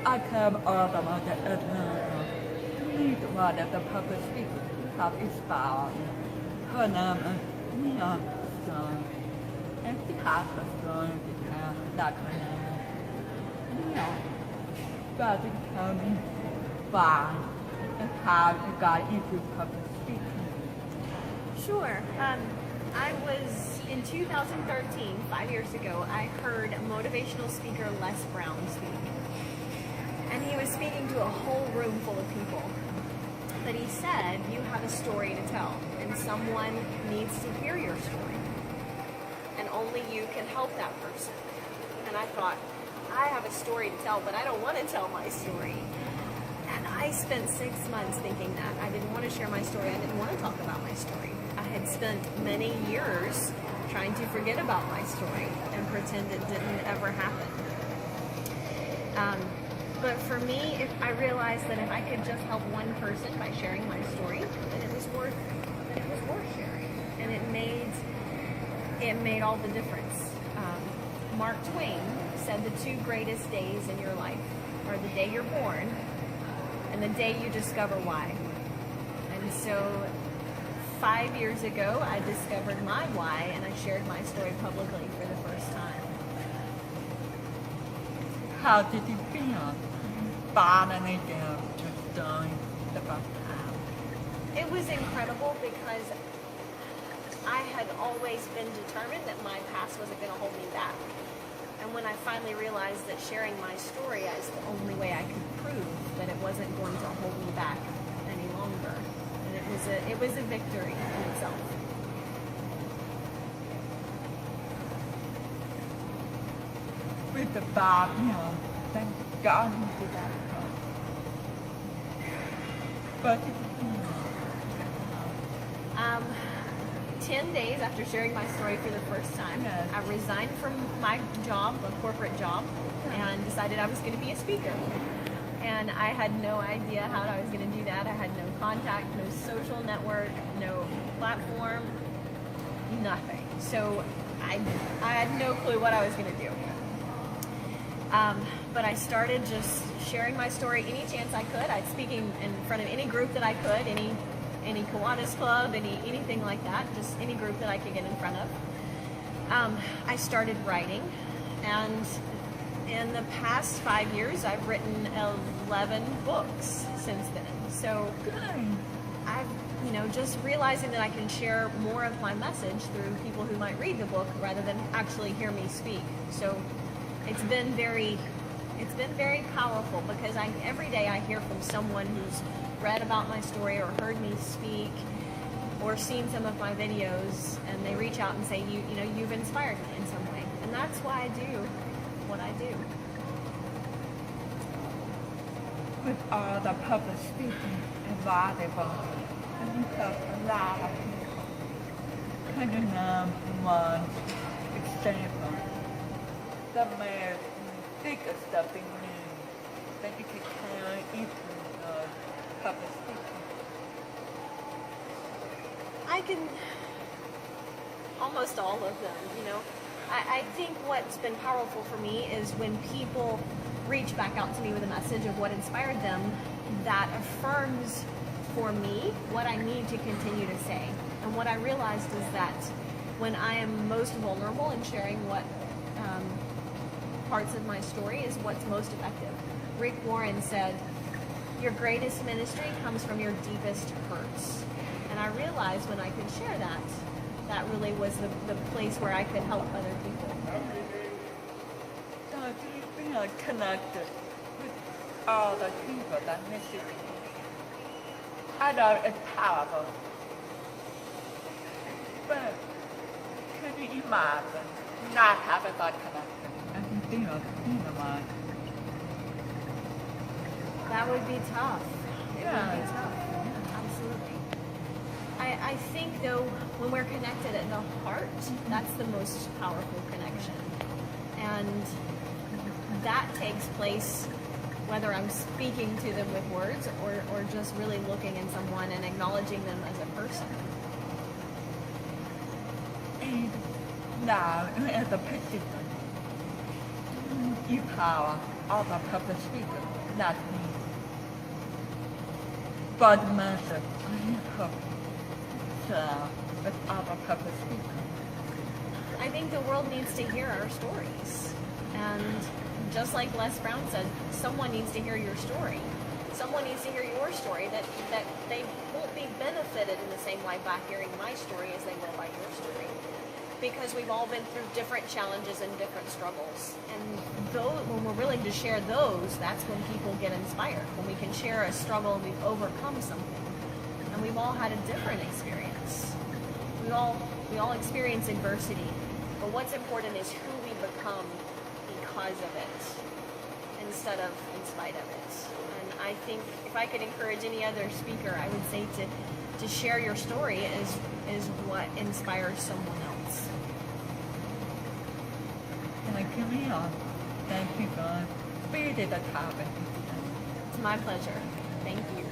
I come all the way to Atlanta. Need one of the public speakers have inspired me. Her name is Ria Story. And she has a story because that's her name. Ria started telling why and how you got into public speaking. Sure. I was in 2013, 5 years ago, I heard motivational speaker Les Brown speak. And he was speaking to a whole room full of people. But he said, you have a story to tell, and someone needs to hear your story. And only you can help that person. And I thought, I have a story to tell, but I don't want to tell my story. And I spent 6 months thinking that. I didn't want to share my story. I didn't want to talk about my story. I had spent many years trying to forget about my story and pretend it didn't ever happen. But for me, I realized that if I could just help one person by sharing my story, then it was worth sharing. And it made all the difference. Mark Twain said the two greatest days in your life are the day you're born and the day you discover why. And so 5 years ago, I discovered my why, and I shared my story publicly for the first time. How did you feel? Finally get to story about how. It was incredible because I had always been determined that my past wasn't going to hold me back. And when I finally realized that sharing my story is the only way I could prove that it wasn't going to hold me back any longer. And it was a victory in itself. With the Bob, thank God you did that. But 10 days after sharing my story for the first time, yes. I resigned from my job, a corporate job, and decided I was going to be a speaker. And I had no idea how I was going to do that. I had no contact, no social network, no platform, nothing. So I had no clue what I was going to do. But I started just sharing my story any chance I could. I'd speaking in front of any group that I could, any Kiwanis club, anything like that, just any group that I could get in front of. I started writing, and in the past 5 years, I've written 11 books since then. So I've, just realizing that I can share more of my message through people who might read the book rather than actually hear me speak. So it's been very powerful because every day I hear from someone who's read about my story or heard me speak or seen some of my videos, and they reach out and say, you've inspired me in some way. And that's why I do what I do. With all the public speaking invaluable, and you help a lot of people. Can you name one example that made biggest stepping in that you can carry into public speaking? I can, almost all of them, I think what's been powerful for me is when people reach back out to me with a message of what inspired them, that affirms for me what I need to continue to say. And what I realized is that when I am most vulnerable in sharing what parts of my story is what's most effective. Rick Warren said, your greatest ministry comes from your deepest hurts. And I realized when I could share that, that really was the place where I could help other people. So do you feel connected with all the people that message you? I know it's powerful, but can you imagine not having that connection and feel like that would be tough. It would Yeah. be tough. Absolutely. I think though, when we're connected at the heart, that's the most powerful connection. And that takes place whether I'm speaking to them with words or just really looking in someone and acknowledging them as a person. And now, as a participant, empower other public speakers that we bud method I hope share with other public speakers. I think the world needs to hear our stories. And just like Les Brown said, someone needs to hear your story. Someone needs to hear your story that they won't be benefited in the same way by hearing my story as they will by your story. Because we've all been through different challenges and different struggles. And when we're willing to share those, that's when people get inspired. When we can share a struggle and we've overcome something. And we've all had a different experience. We all experience adversity. But what's important is who we become because of it, instead of in spite of it. And I think if I could encourage any other speaker, I would say to share your story is what inspires someone else. Thank you, Ria. Thank you for speaking the topic. It's my pleasure. Thank you.